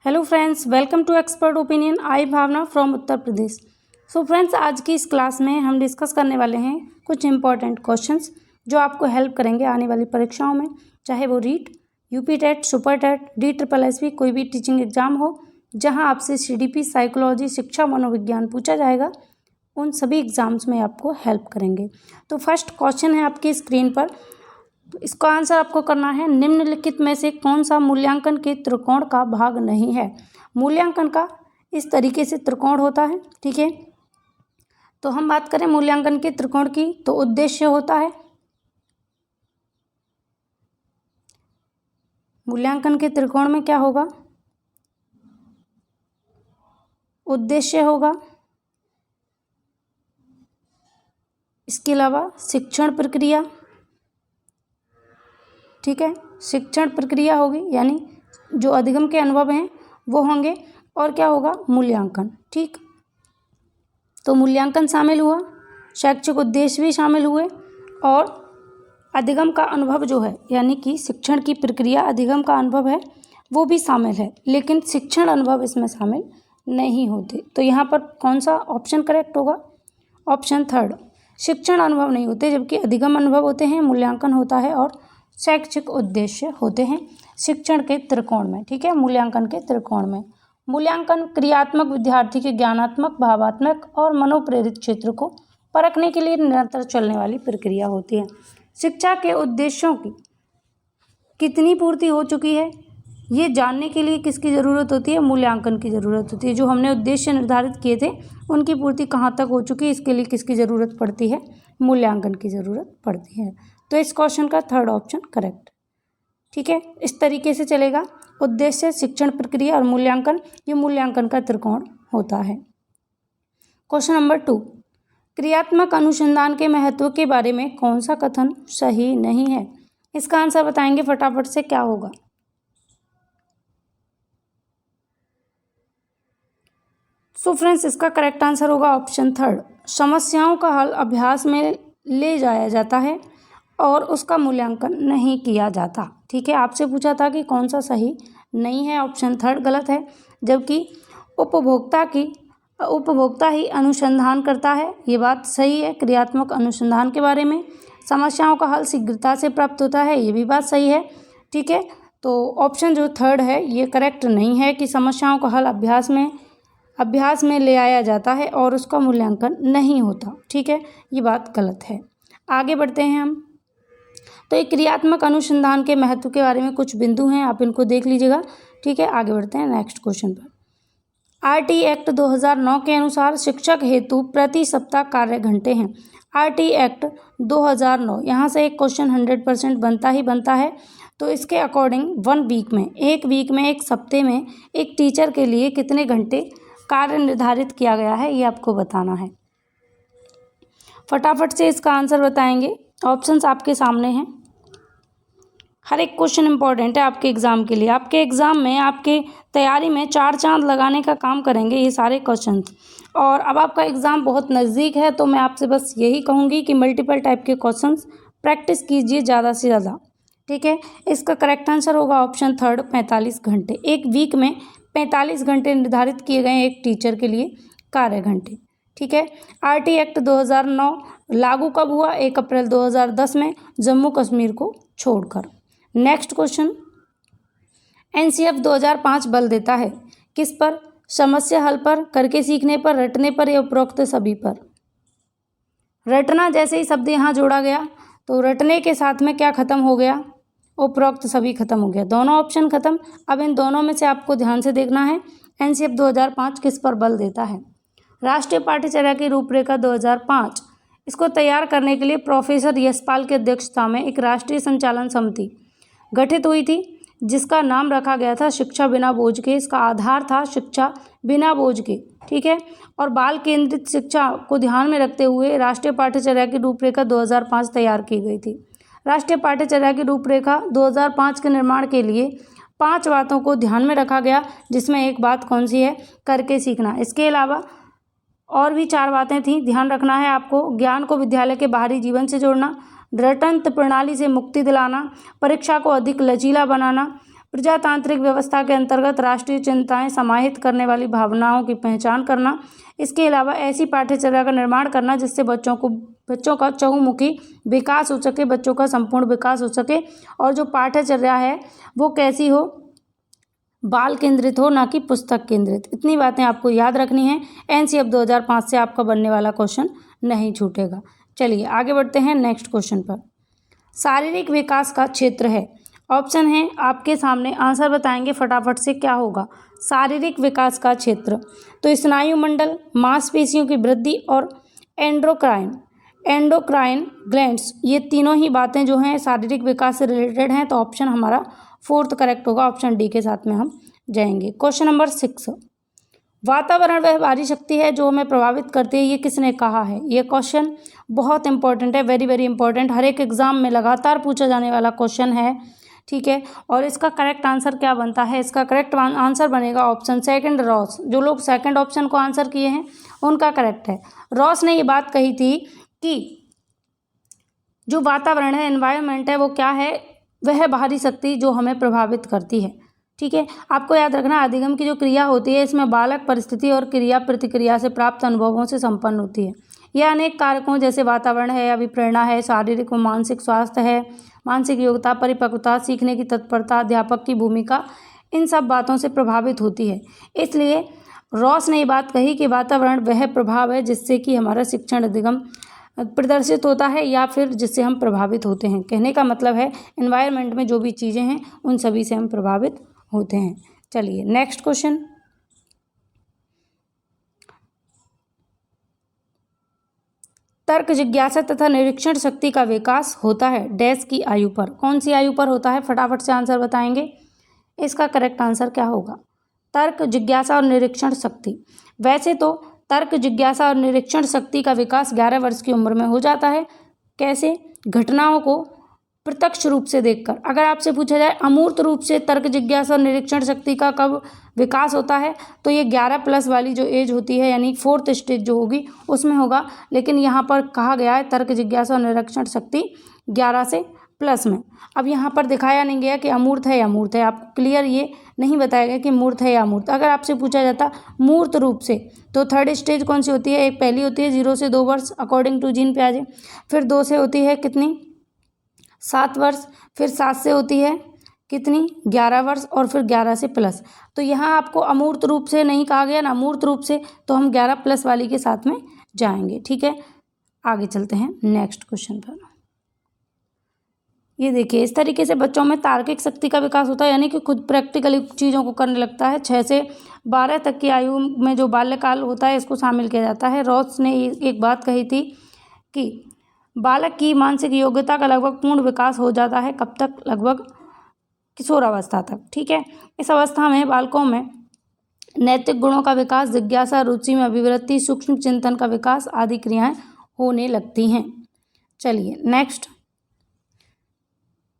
Hello friends, welcome to expert opinion. I Bhavna from Uttar Pradesh. So friends, आज की इस class में हम डिस्कस करने वाले हैं कुछ इंपॉर्टेंट क्वेश्चंस जो आपको हेल्प करेंगे आने वाली परीक्षाओं में, चाहे वो REET, UP TET, super TET, DSSS, कोई भी टीचिंग एग्जाम हो जहां आपसे CDP, साइकोलॉजी, शिक्षा, मनोविज्ञान पूछा जाएगा, उन सभी एग्जाम्स में आपको हेल्प करेंगे। तो फर्स्ट क्वेश्चन है आपकी स्क्रीन पर। इसका आंसर आपको करना है, निम्नलिखित में से कौन सा मूल्यांकन के त्रिकोण का भाग नहीं है। मूल्यांकन का इस तरीके से त्रिकोण होता है, ठीक है। तो हम बात करें मूल्यांकन के त्रिकोण की, तो उद्देश्य होता है, मूल्यांकन के त्रिकोण में क्या होगा, उद्देश्य होगा, इसके अलावा शिक्षण प्रक्रिया, ठीक है, शिक्षण प्रक्रिया होगी, यानी जो अधिगम के अनुभव हैं वो होंगे, और क्या होगा, मूल्यांकन। ठीक, तो मूल्यांकन शामिल हुआ, शैक्षिक उद्देश्य भी शामिल हुए, और अधिगम का अनुभव जो है, यानी कि शिक्षण की प्रक्रिया, अधिगम का अनुभव है वो भी शामिल है, लेकिन शिक्षण अनुभव इसमें शामिल नहीं होते। तो यहाँ पर कौन सा ऑप्शन करेक्ट होगा, ऑप्शन थर्ड। शिक्षण अनुभव नहीं होते, जबकि अधिगम अनुभव होते हैं, मूल्यांकन होता है, और शैक्षिक उद्देश्य होते हैं शिक्षण के त्रिकोण में, ठीक है, मूल्यांकन के त्रिकोण में। मूल्यांकन क्रियात्मक, विद्यार्थी के ज्ञानात्मक, भावात्मक और मनोप्रेरित क्षेत्र को परखने के लिए निरंतर चलने वाली प्रक्रिया होती है। शिक्षा के उद्देश्यों की कितनी पूर्ति हो चुकी है, ये जानने के लिए किसकी ज़रूरत होती है, मूल्यांकन की ज़रूरत होती है। जो हमने उद्देश्य निर्धारित किए थे उनकी पूर्ति कहाँ तक हो चुकी है, इसके लिए किसकी ज़रूरत पड़ती है, मूल्यांकन की ज़रूरत पड़ती है। तो इस क्वेश्चन का थर्ड ऑप्शन करेक्ट, ठीक है। इस तरीके से चलेगा, उद्देश्य, शिक्षण प्रक्रिया और मूल्यांकन, ये मूल्यांकन का त्रिकोण होता है। क्वेश्चन नंबर 2, क्रियात्मक अनुसंधान के महत्व के बारे में कौन सा कथन सही नहीं है। इसका आंसर बताएंगे फटाफट से, क्या होगा। सो फ्रेंड्स, इसका करेक्ट आंसर होगा ऑप्शन थर्ड। समस्याओं का हल अभ्यास में ले जाया जाता है और उसका मूल्यांकन नहीं किया जाता, ठीक है। आपसे पूछा था कि कौन सा सही नहीं है, ऑप्शन थर्ड गलत है, जबकि उपभोक्ता ही अनुसंधान करता है, ये बात सही है। क्रियात्मक अनुसंधान के बारे में, समस्याओं का हल शीघ्रता से प्राप्त होता है, ये भी बात सही है, ठीक है। तो ऑप्शन जो थर्ड है ये करेक्ट नहीं है कि समस्याओं का हल अभ्यास में ले आया जाता है और उसका मूल्यांकन नहीं होता, ठीक है, ये बात गलत है। आगे बढ़ते हैं हम। तो एक क्रियात्मक अनुसंधान के महत्व के बारे में कुछ बिंदु हैं, आप इनको देख लीजिएगा, ठीक है। आगे बढ़ते हैं नेक्स्ट क्वेश्चन पर। RT एक्ट 2009 के अनुसार शिक्षक हेतु प्रति सप्ताह कार्य घंटे हैं। RT एक्ट 2009, यहाँ से एक क्वेश्चन 100% बनता ही बनता है। तो इसके अकॉर्डिंग 1 वीक में, एक वीक में, एक सप्ते में एक टीचर के लिए कितने घंटे कार्य निर्धारित किया गया है, ये आपको बताना है। फटाफट से इसका आंसर बताएंगे, ऑप्शंस आपके सामने हैं। हर एक क्वेश्चन इंपॉर्टेंट है आपके एग्ज़ाम के लिए, आपके एग्ज़ाम में, आपके तैयारी में 4 चांद लगाने का काम करेंगे ये सारे क्वेश्चन। और अब आपका एग्ज़ाम बहुत नज़दीक है, तो मैं आपसे बस यही कहूँगी कि मल्टीपल टाइप के क्वेश्चंस प्रैक्टिस कीजिए ज़्यादा से ज़्यादा, ठीक है। इसका करेक्ट आंसर होगा ऑप्शन थर्ड, 45 घंटे। एक वीक में 45 घंटे निर्धारित किए गए हैं एक टीचर के लिए कार्य घंटे, ठीक है। RT एक्ट 2009 लागू कब हुआ, 1 अप्रैल 2010 में, जम्मू कश्मीर को छोड़कर। नेक्स्ट क्वेश्चन, NCF 2005 बल देता है किस पर, समस्या हल पर, करके सीखने पर, रटने पर या उपरोक्त सभी पर। रटना जैसे ही शब्द यहाँ जोड़ा गया तो रटने के साथ में क्या खत्म हो गया, उपरोक्त सभी खत्म हो गया, दोनों ऑप्शन खत्म। अब इन दोनों में से आपको ध्यान से देखना है, NCF 2005 किस पर बल देता है। राष्ट्रीय पाठ्यचर्या की रूपरेखा 2005, इसको तैयार करने के लिए प्रोफेसर यशपाल की अध्यक्षता में एक राष्ट्रीय संचालन समिति गठित हुई थी, जिसका नाम रखा गया था शिक्षा बिना बोझ के। इसका आधार था शिक्षा बिना बोझ के, ठीक है। और बाल केंद्रित शिक्षा को ध्यान में रखते हुए राष्ट्रीय पाठ्यचर्या की रूपरेखा 2005 तैयार की गई थी। राष्ट्रीय पाठ्यचर्या की रूपरेखा 2005 के निर्माण के लिए 5 बातों को ध्यान में रखा गया, जिसमें एक बात कौन सी है, करके सीखना। इसके अलावा और भी 4 बातें थी, ध्यान रखना है आपको। ज्ञान को विद्यालय के बाहरी जीवन से जोड़ना, रटंत प्रणाली से मुक्ति दिलाना, परीक्षा को अधिक लचीला बनाना, प्रजातांत्रिक व्यवस्था के अंतर्गत राष्ट्रीय चिंताएं समाहित करने वाली भावनाओं की पहचान करना। इसके अलावा ऐसी पाठ्यचर्या का निर्माण करना जिससे बच्चों का चहुमुखी विकास हो सके, बच्चों का संपूर्ण विकास हो सके, और जो पाठ्यचर्या है वो कैसी हो, बाल केंद्रित हो, ना कि पुस्तक केंद्रित। इतनी बातें आपको याद रखनी है। एनसीएफ 2005 से आपका बनने वाला क्वेश्चन नहीं छूटेगा। चलिए आगे बढ़ते हैं नेक्स्ट क्वेश्चन पर। शारीरिक विकास का क्षेत्र है, ऑप्शन है आपके सामने, आंसर बताएंगे फटाफट से क्या होगा। शारीरिक विकास का क्षेत्र तो स्नायु मंडल, मांसपेशियों की वृद्धि और एंडोक्राइन ग्लैंड्स, ये तीनों ही बातें जो हैं शारीरिक विकास से रिलेटेड हैं। तो ऑप्शन हमारा 4th करेक्ट होगा, ऑप्शन डी के साथ में हम जाएंगे। क्वेश्चन नंबर 6, वातावरण वह भारी शक्ति है जो हमें प्रभावित करती है, ये किसने कहा है। ये क्वेश्चन बहुत इंपॉर्टेंट है, वेरी वेरी इंपॉर्टेंट, हर एक एग्जाम में लगातार पूछा जाने वाला क्वेश्चन है, ठीक है। और इसका करेक्ट आंसर क्या बनता है, इसका करेक्ट आंसर बनेगा ऑप्शन सेकंड, रॉस। जो लोग सेकंड ऑप्शन को आंसर किए हैं उनका करेक्ट है। रॉस ने ये बात कही थी कि जो वातावरण है, एनवायरनमेंट है, वो क्या है, वह बाहरी शक्ति जो हमें प्रभावित करती है, ठीक है। आपको याद रखना, अधिगम की जो क्रिया होती है इसमें बालक परिस्थिति और क्रिया प्रतिक्रिया से प्राप्त अनुभवों से संपन्न होती है। यह अनेक कारकों जैसे वातावरण है, अभिप्रेरणा है, शारीरिक व मानसिक स्वास्थ्य है, मानसिक योग्यता, परिपक्वता, सीखने की तत्परता, अध्यापक की भूमिका, इन सब बातों से प्रभावित होती है। इसलिए रॉस ने ये बात कही कि वातावरण वह प्रभाव है जिससे कि हमारा शिक्षण अधिगम प्रदर्शित होता है या फिर जिससे हम प्रभावित होते हैं। कहने का मतलब है एनवायरनमेंट में जो भी चीज़ें हैं उन सभी से हम प्रभावित होते हैं। चलिए नेक्स्ट क्वेश्चन, तर्क, जिज्ञासा तथा निरीक्षण शक्ति का विकास होता है डैश की आयु पर। कौन सी आयु पर होता है, फटाफट से आंसर बताएंगे। इसका करेक्ट आंसर क्या होगा, तर्क, जिज्ञासा और निरीक्षण शक्ति। वैसे तो तर्क, जिज्ञासा और निरीक्षण शक्ति का विकास 11 वर्ष की उम्र में हो जाता है। कैसे, घटनाओं को प्रत्यक्ष रूप से देखकर। अगर आपसे पूछा जाए अमूर्त रूप से तर्क, जिज्ञासा और निरीक्षण शक्ति का कब विकास होता है, तो ये 11+ वाली जो एज होती है, यानी 4th स्टेज जो होगी उसमें होगा। लेकिन यहाँ पर कहा गया है तर्क, जिज्ञासा और निरीक्षण शक्ति 11 से प्लस में। अब यहाँ पर दिखाया नहीं गया कि अमूर्त है या मूर्त है, आपको क्लियर ये नहीं बताया गया कि मूर्त है या अमूर्त। अगर आपसे पूछा जाता मूर्त रूप से, तो 3rd स्टेज कौन सी होती है, एक पहली होती है 0 से 2 वर्ष अकॉर्डिंग टू जीन पियाजे, फिर 2 से होती है कितनी, 7 वर्ष, फिर 7 से होती है कितनी, 11 वर्ष, और फिर 11 से प्लस। तो यहाँ आपको अमूर्त रूप से नहीं कहा गया ना मूर्त रूप से, तो हम 11+ वाली के साथ में जाएंगे, ठीक है। आगे चलते हैं नेक्स्ट क्वेश्चन पर। ये देखिए, इस तरीके से बच्चों में तार्किक शक्ति का विकास होता है, यानी कि खुद प्रैक्टिकली चीज़ों को करने लगता है। 6 से 12 तक की आयु में जो बाल्यकाल होता है इसको शामिल किया जाता है। रॉस ने एक बात कही थी कि बालक की मानसिक योग्यता का लगभग पूर्ण विकास हो जाता है, कब तक, लगभग किशोरावस्था तक, ठीक है। इस अवस्था में बालकों में नैतिक गुणों का विकास, जिज्ञासा, रुचि में अभिवृद्धि, सूक्ष्म चिंतन का विकास आदि क्रियाएं होने लगती हैं। चलिए नेक्स्ट,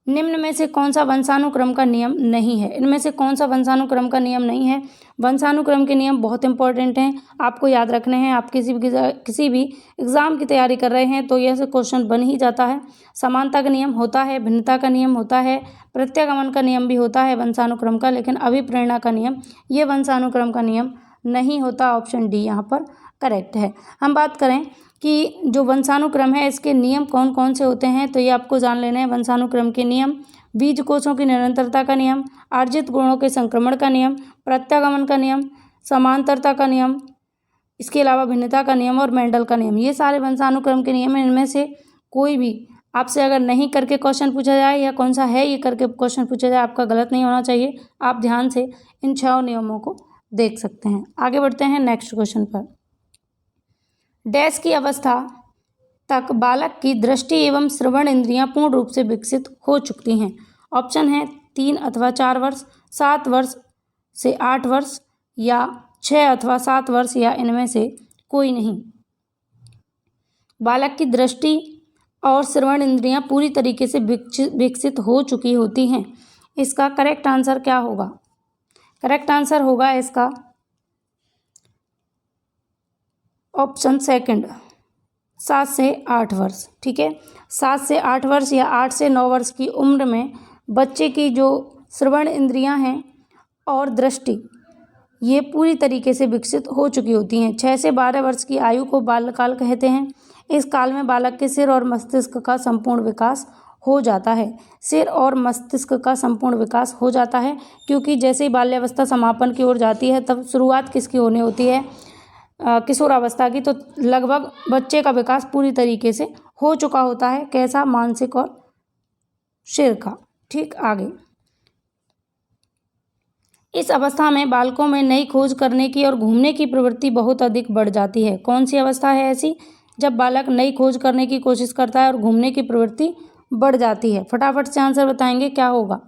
निम्न में से कौन सा वंशानुक्रम का नियम नहीं है। इनमें से कौन सा वंशानुक्रम का नियम नहीं है। वंशानुक्रम के नियम बहुत इंपॉर्टेंट हैं, आपको याद रखने हैं। आप किसी भी एग्ज़ाम की तैयारी कर रहे हैं तो यह से क्वेश्चन बन ही जाता है। समानता का नियम होता है, भिन्नता का नियम होता है, प्रत्यागमन का नियम भी होता है वंशानुक्रम का, लेकिन अभिप्रेरणा का नियम, ये वंशानुक्रम का नियम नहीं होता। ऑप्शन डी यहाँ पर करेक्ट है। हम बात करें कि जो वंशानुक्रम है इसके नियम कौन कौन से होते हैं, तो ये आपको जान लेने हैं। वंशानुक्रम के नियम, बीज कोषों की निरंतरता का नियम, अर्जित गुणों के संक्रमण का नियम, प्रत्यागमन का नियम, समांतरता का नियम, इसके अलावा भिन्नता का नियम और मेंडल का नियम, ये सारे वंशानुक्रम के नियम हैं। इनमें से कोई भी आपसे अगर नहीं करके क्वेश्चन पूछा जाए या कौन सा है ये करके क्वेश्चन पूछा जाए, आपका गलत नहीं होना चाहिए। आप ध्यान से इन 6 नियमों को देख सकते हैं। आगे बढ़ते हैं नेक्स्ट क्वेश्चन पर। डैश की अवस्था तक बालक की दृष्टि एवं श्रवण इंद्रियां पूर्ण रूप से विकसित हो चुकती हैं। ऑप्शन है 3 अथवा 4 वर्ष, 7 वर्ष से 8 वर्ष, या 6 अथवा 7 वर्ष, या इनमें से कोई नहीं। बालक की दृष्टि और श्रवण इंद्रियां पूरी तरीके से विकसित हो चुकी होती हैं। इसका करेक्ट आंसर क्या होगा? करेक्ट आंसर होगा इसका ऑप्शन सेकंड, 7 से 8 वर्ष। ठीक है, 7 से 8 वर्ष या 8 से 9 वर्ष की उम्र में बच्चे की जो श्रवण इंद्रियां हैं और दृष्टि, ये पूरी तरीके से विकसित हो चुकी होती हैं। 6 से 12 वर्ष की आयु को बाल्यकाल कहते हैं। इस काल में बालक के सिर और मस्तिष्क का संपूर्ण विकास हो जाता है। सिर और मस्तिष्क का संपूर्ण विकास हो जाता है क्योंकि जैसे ही बाल्यावस्था समापन की ओर जाती है तब शुरुआत किसकी होने होती है, किशोरावस्था की। तो लगभग बच्चे का विकास पूरी तरीके से हो चुका होता है। कैसा, मानसिक और सिर का। ठीक, आगे। इस अवस्था में बालकों में नई खोज करने की और घूमने की प्रवृत्ति बहुत अधिक बढ़ जाती है। कौन सी अवस्था है ऐसी, जब बालक नई खोज करने की कोशिश करता है और घूमने की प्रवृत्ति बढ़ जाती है? फटाफट से आंसर बताएंगे क्या होगा।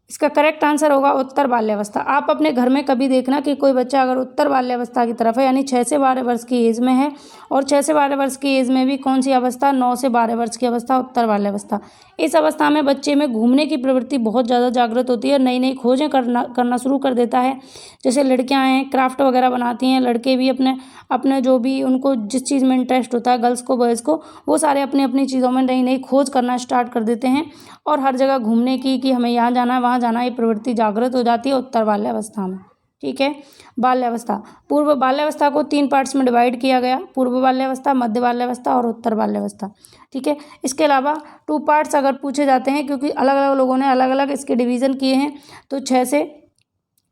इसका करेक्ट आंसर होगा उत्तर बाल्यावस्था। आप अपने घर में कभी देखना कि कोई बच्चा अगर उत्तर बाल्यावस्था की तरफ है, यानी 6 से 12 वर्ष की एज में है, और 6 से 12 वर्ष की एज में भी कौन सी अवस्था, 9 से 12 वर्ष की अवस्था, उत्तर बाल्यावस्था। इस अवस्था में बच्चे में घूमने की प्रवृत्ति बहुत ज़्यादा जागृत होती है, नई नई खोजें करना शुरू कर देता है। जैसे लड़कियाँ हैं क्राफ्ट वगैरह बनाती हैं, लड़के भी अपने अपने जो भी उनको जिस चीज़ में इंटरेस्ट होता है, गर्ल्स को बॉयज़ को, वो सारे अपनी अपनी चीज़ों में नई नई खोज करना स्टार्ट कर देते हैं और हर जगह घूमने की कि हमें यहाँ जाना है वहाँ जाना, ये प्रवृत्ति जागृत हो जाती है उत्तर बाल्यावस्था में। ठीक है। बाल्यावस्था, पूर्व बाल्यावस्था को 3 पार्ट्स में डिवाइड किया गया, पूर्व बाल्यावस्था, मध्य बाल्यावस्था और उत्तर बाल्यावस्था। ठीक है। इसके अलावा 2 पार्ट्स अगर पूछे जाते हैं, क्योंकि अलग अलग लोगों ने अलग अलग इसके डिवीज़न किए हैं, तो 6 से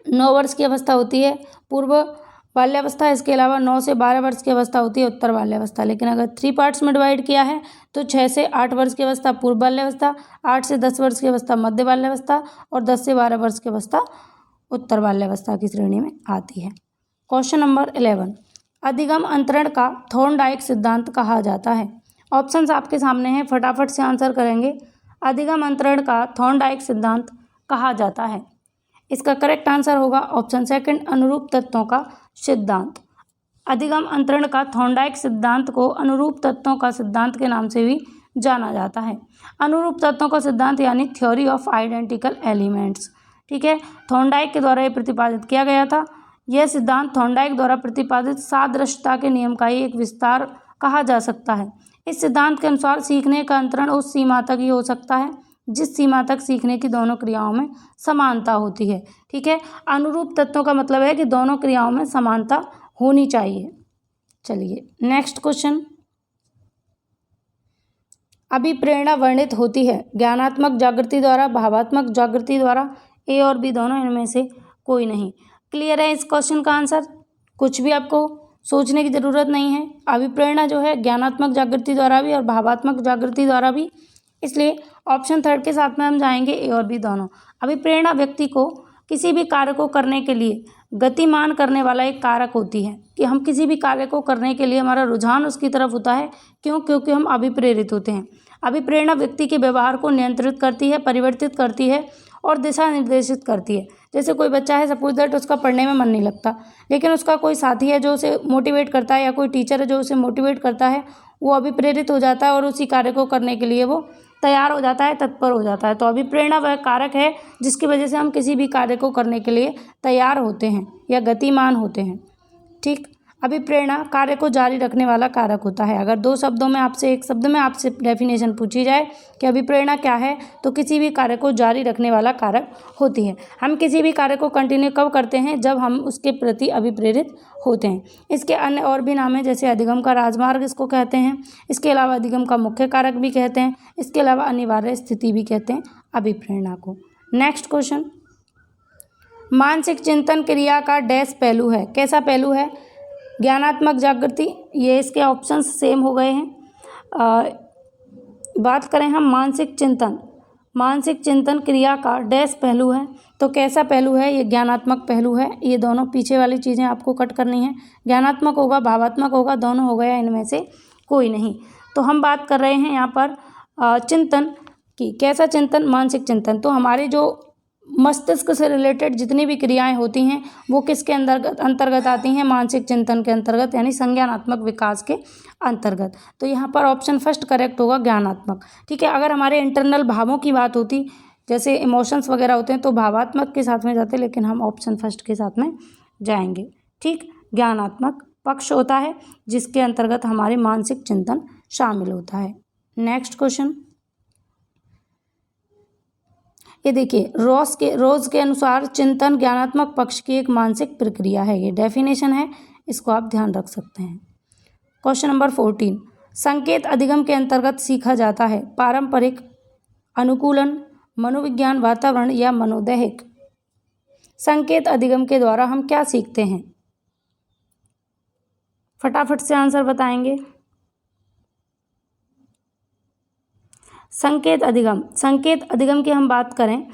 9 वर्ष की अवस्था होती है पूर्व बाल्यावस्था, इसके अलावा 9 से 12 वर्ष की अवस्था होती है उत्तर बाल्यावस्था। लेकिन अगर 3 पार्ट्स में डिवाइड किया है तो 6 से 8 वर्ष की अवस्था पूर्व बाल्यावस्था, 8 से 10 वर्ष की अवस्था मध्य बाल्यावस्था और 10 से 12 वर्ष की अवस्था उत्तर बाल्यावस्था की श्रेणी में आती है। क्वेश्चन नंबर 11, अधिगम अंतरण का थॉर्नडाइक सिद्धांत कहा जाता है। ऑप्शंस आपके सामने हैं, फटाफट से आंसर करेंगे। अधिगम अंतरण का थॉर्नडाइक सिद्धांत कहा जाता है। इसका करेक्ट आंसर होगा ऑप्शन सेकंड, अनुरूप तत्वों का सिद्धांत। अधिगम अंतरण का थॉर्नडाइक सिद्धांत को अनुरूप तत्वों का सिद्धांत के नाम से भी जाना जाता है। अनुरूप तत्वों का सिद्धांत यानी थ्योरी ऑफ आइडेंटिकल एलिमेंट्स। ठीक है, थॉर्नडाइक के द्वारा यह प्रतिपादित किया गया था। यह सिद्धांत थॉर्नडाइक द्वारा प्रतिपादित सादृश्यता के नियम का ही एक विस्तार कहा जा सकता है। इस सिद्धांत के अनुसार सीखने का अंतरण उस सीमा तक ही हो सकता है जिस सीमा तक सीखने की दोनों क्रियाओं में समानता होती है। ठीक है, अनुरूप तत्वों का मतलब है कि दोनों क्रियाओं में समानता होनी चाहिए। चलिए नेक्स्ट क्वेश्चन, अभिप्रेरणा वर्णित होती है ज्ञानात्मक जागृति द्वारा, भावात्मक जागृति द्वारा, ए और बी दोनों, इनमें से कोई नहीं। क्लियर है इस क्वेश्चन का आंसर, कुछ भी आपको सोचने की ज़रूरत नहीं है। अभिप्रेरणा जो है ज्ञानात्मक जागृति द्वारा भी और भावात्मक जागृति द्वारा भी, इसलिए ऑप्शन 3 के साथ में हम जाएंगे, ए और बी दोनों। अभिप्रेरणा व्यक्ति को किसी भी कार्य को करने के लिए गतिमान करने वाला एक कारक होती है, कि हम किसी भी कार्य को करने के लिए हमारा रुझान उसकी तरफ होता है। क्यों? क्योंकि हम अभिप्रेरित होते हैं। अभिप्रेरणा व्यक्ति के व्यवहार को नियंत्रित करती है, परिवर्तित करती है और दिशा निर्देशित करती है। जैसे कोई बच्चा है, सपोज दैट उसका पढ़ने में मन नहीं लगता, लेकिन उसका कोई साथी है जो उसे मोटिवेट करता है या कोई टीचर है जो उसे मोटिवेट करता है, वो अभिप्रेरित हो जाता है और उसी कार्य को करने के लिए वो तैयार हो जाता है, तत्पर हो जाता है। तो अभिप्रेरणा वह कारक है जिसकी वजह से हम किसी भी कार्य को करने के लिए तैयार होते हैं या गतिमान होते हैं। ठीक, अभिप्रेरणा कार्य को जारी रखने वाला कारक होता है। अगर 2 शब्दों में आपसे, एक शब्द में आपसे डेफिनेशन पूछी जाए कि अभिप्रेरणा क्या है, तो किसी भी कार्य को जारी रखने वाला कारक होती है। हम किसी भी कार्य को कंटिन्यू कब करते हैं? जब हम उसके प्रति अभिप्रेरित होते हैं। इसके अन्य और भी नाम हैं, जैसे अधिगम का राजमार्ग इसको कहते हैं, इसके अलावा अधिगम का मुख्य कारक भी कहते हैं, इसके अलावा अनिवार्य स्थिति भी कहते हैं अभिप्रेरणा को। नेक्स्ट क्वेश्चन, मानसिक चिंतन क्रिया का डैश पहलू है। कैसा पहलू है? ज्ञानात्मक जागृति, ये इसके ऑप्शंस सेम हो गए हैं। बात करें हम मानसिक चिंतन क्रिया का डैश पहलू है, तो कैसा पहलू है? ये ज्ञानात्मक पहलू है। ये दोनों पीछे वाली चीज़ें आपको कट करनी है, ज्ञानात्मक होगा, भावात्मक होगा, दोनों हो गया, इनमें से कोई नहीं। तो हम बात कर रहे हैं यहाँ पर चिंतन की। कैसा चिंतन? मानसिक चिंतन। तो हमारे जो मस्तिष्क से रिलेटेड जितनी भी क्रियाएं होती हैं वो किसके अंतर्गत आती हैं? मानसिक चिंतन के अंतर्गत, यानी संज्ञानात्मक विकास के अंतर्गत। तो यहाँ पर ऑप्शन फर्स्ट करेक्ट होगा, ज्ञानात्मक। ठीक है, अगर हमारे इंटरनल भावों की बात होती, जैसे इमोशंस वगैरह होते हैं, तो भावात्मक के साथ में जाते, लेकिन हम ऑप्शन फर्स्ट के साथ में जाएंगे। ठीक, ज्ञानात्मक पक्ष होता है जिसके अंतर्गत हमारे मानसिक चिंतन शामिल होता है। नेक्स्ट क्वेश्चन, ये देखिए, रोज के अनुसार चिंतन ज्ञानात्मक पक्ष की एक मानसिक प्रक्रिया है। ये डेफिनेशन है, इसको आप ध्यान रख सकते हैं। क्वेश्चन नंबर 14, संकेत अधिगम के अंतर्गत सीखा जाता है पारंपरिक, अनुकूलन, मनोविज्ञान, वातावरण या मनोदैहिक। संकेत अधिगम के द्वारा हम क्या सीखते हैं? फटाफट से आंसर बताएंगे। संकेत अधिगम की हम बात करें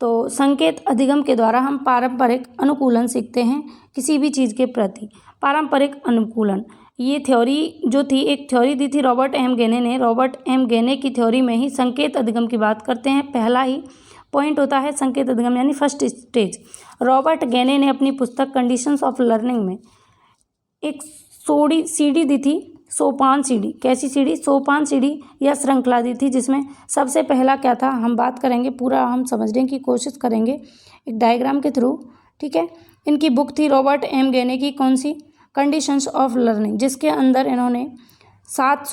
तो संकेत अधिगम के द्वारा हम पारंपरिक अनुकूलन सीखते हैं किसी भी चीज़ के प्रति। पारंपरिक अनुकूलन, ये थ्योरी जो थी, एक थ्योरी दी थी रॉबर्ट एम गेने ने। रॉबर्ट एम गेने की थ्योरी में ही संकेत अधिगम की बात करते हैं। पहला ही पॉइंट होता है संकेत अधिगम, यानी फर्स्ट स्टेज। रॉबर्ट गेने ने अपनी पुस्तक कंडीशंस ऑफ लर्निंग में एक सीढ़ी दी थी, सोपान सीढ़ी। कैसी सीढ़ी? सोपान सीढ़ी या श्रृंखला दी थी, जिसमें सबसे पहला क्या था, हम बात करेंगे, पूरा हम समझने की कोशिश करेंगे एक डायग्राम के थ्रू, ठीक है। इनकी बुक थी रॉबर्ट एम गेने की, कौन सी? कंडीशंस ऑफ लर्निंग, जिसके अंदर इन्होंने 8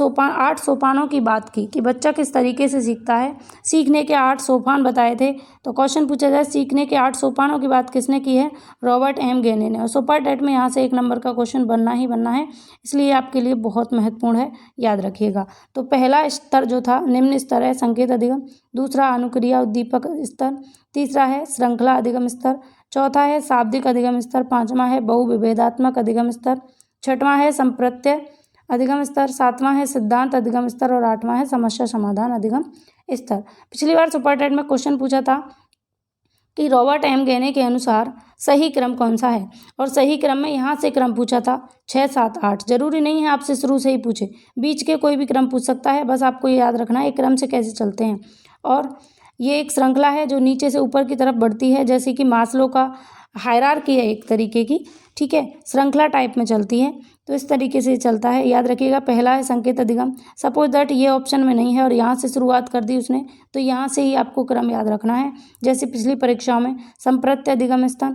सोपानों की बात की कि बच्चा किस तरीके से सीखता है। सीखने के 8 सोपान बताए थे। तो क्वेश्चन पूछा जाए, सीखने के 8 सोपानों की बात किसने की है? रॉबर्ट एम गेने ने। और सुपर टेट में यहाँ से 1 नंबर का क्वेश्चन बनना ही बनना है, इसलिए आपके लिए बहुत महत्वपूर्ण है, याद रखिएगा। तो पहला स्तर जो था, निम्न स्तर है संकेत अधिगम। दूसरा अनुक्रिया उद्दीपक स्तर। तीसरा है श्रृंखला अधिगम स्तर। चौथा है शाब्दिक अधिगम स्तर। पाँचवा है बहुविभेदात्मक अधिगम स्तर। छठवां है संप्रत्यय अधिगम स्तर। सातवां है सिद्धांत अधिगम स्तर। और 8वां है समस्या समाधान अधिगम स्तर। पिछली बार सुपर टेट में क्वेश्चन पूछा था कि रॉबर्ट एम गेने के अनुसार सही क्रम कौन सा है, और सही क्रम में यहाँ से क्रम पूछा था 6, 7, 8। जरूरी नहीं है आपसे शुरू से ही पूछे, बीच के कोई भी क्रम पूछ सकता है, बस आपको ये याद रखना है एक क्रम से कैसे चलते हैं। और ये एक श्रृंखला है जो नीचे से ऊपर की तरफ बढ़ती है, जैसे कि मास्लो का हायरार्की है एक तरीके की, ठीक है, श्रृंखला टाइप में चलती है। तो इस तरीके से चलता है, याद रखिएगा। पहला है संकेत अधिगम। सपोज दैट ये ऑप्शन में नहीं है और यहाँ से शुरुआत कर दी उसने, तो यहाँ से ही आपको क्रम याद रखना है। जैसे पिछली परीक्षाओं में संप्रत्यय अधिगम स्तर,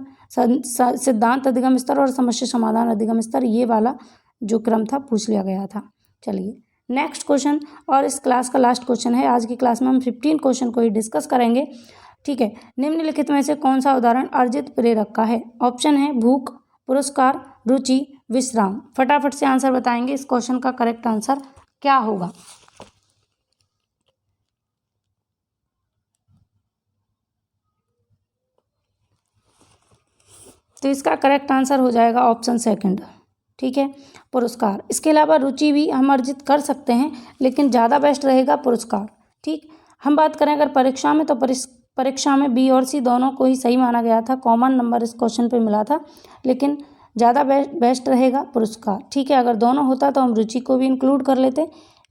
सिद्धांत अधिगम स्तर और समस्या समाधान अधिगम स्तर, ये वाला जो क्रम था पूछ लिया गया था। चलिए नेक्स्ट क्वेश्चन, और इस क्लास का लास्ट क्वेश्चन है। आज की क्लास में हम 15 क्वेश्चन को ही डिस्कस करेंगे, ठीक है। निम्नलिखित में से कौन सा उदाहरण अर्जित प्रेरक का है? ऑप्शन है भूख, पुरस्कार, रुचि, विश्राम। फटाफट से आंसर बताएंगे, इस क्वेश्चन का करेक्ट आंसर क्या होगा? तो इसका करेक्ट आंसर हो जाएगा ऑप्शन सेकंड, ठीक है, पुरस्कार। इसके अलावा रुचि भी हम अर्जित कर सकते हैं, लेकिन ज़्यादा बेस्ट रहेगा पुरस्कार, ठीक। हम बात करें अगर परीक्षा में, तो परीक्षा में बी और सी दोनों को ही सही माना गया था, कॉमन नंबर इस क्वेश्चन पे मिला था, लेकिन ज़्यादा बेस्ट रहेगा पुरस्कार, ठीक है। अगर दोनों होता तो हम रुचि को भी इंक्लूड कर लेते,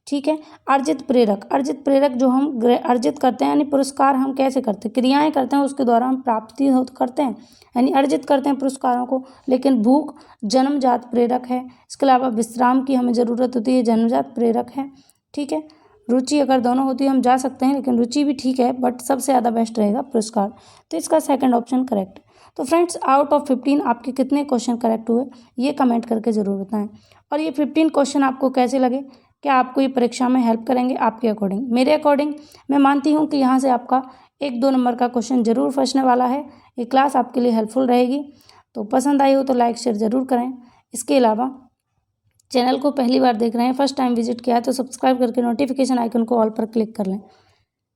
ठीक है। अर्जित प्रेरक जो हम अर्जित करते हैं, यानी पुरस्कार हम कैसे करते हैं, क्रियाएं करते हैं, उसके द्वारा हम प्राप्ति करते हैं, यानी अर्जित करते हैं पुरस्कारों को। लेकिन भूख जन्मजात प्रेरक है। इसके अलावा विश्राम की हमें ज़रूरत होती है, जन्मजात प्रेरक है, ठीक है। रुचि अगर दोनों होती है हम जा सकते हैं, लेकिन रुचि भी ठीक है, बट सबसे ज़्यादा बेस्ट रहेगा पुरस्कार। तो इसका सेकंड ऑप्शन करेक्ट। तो फ्रेंड्स, आउट ऑफ 15 आपके कितने क्वेश्चन करेक्ट हुए, ये कमेंट करके ज़रूर बताएं। और ये 15 क्वेश्चन आपको कैसे लगे, क्या आपको ये परीक्षा में हेल्प करेंगे? आपके अकॉर्डिंग, मेरे अकॉर्डिंग मैं मानती हूँ कि यहाँ से आपका 1-2 नंबर का क्वेश्चन जरूर फंसने वाला है। ये क्लास आपके लिए हेल्पफुल रहेगी। तो पसंद आई हो तो लाइक शेयर ज़रूर करें। इसके अलावा चैनल को पहली बार देख रहे हैं, फर्स्ट टाइम विजिट किया है, तो सब्सक्राइब करके नोटिफिकेशन आइकन को ऑल पर क्लिक कर लें।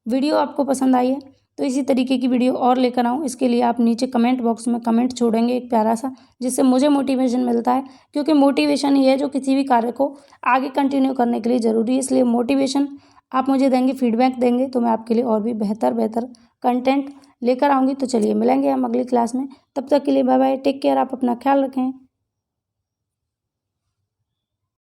वीडियो आपको पसंद आई है तो इसी तरीके की वीडियो और लेकर आऊँ, इसके लिए आप नीचे कमेंट बॉक्स में कमेंट छोड़ेंगे एक प्यारा सा, जिससे मुझे मोटिवेशन मिलता है, क्योंकि मोटिवेशन ही है जो किसी भी कार्य को आगे कंटिन्यू करने के लिए ज़रूरी है। इसलिए मोटिवेशन आप मुझे देंगे, फीडबैक देंगे, तो मैं आपके लिए और भी बेहतर कंटेंट लेकर आऊँगी। तो चलिए मिलेंगे हम अगली क्लास में, तब तक के लिए बाय बाय, टेक केयर, आप अपना ख्याल रखें।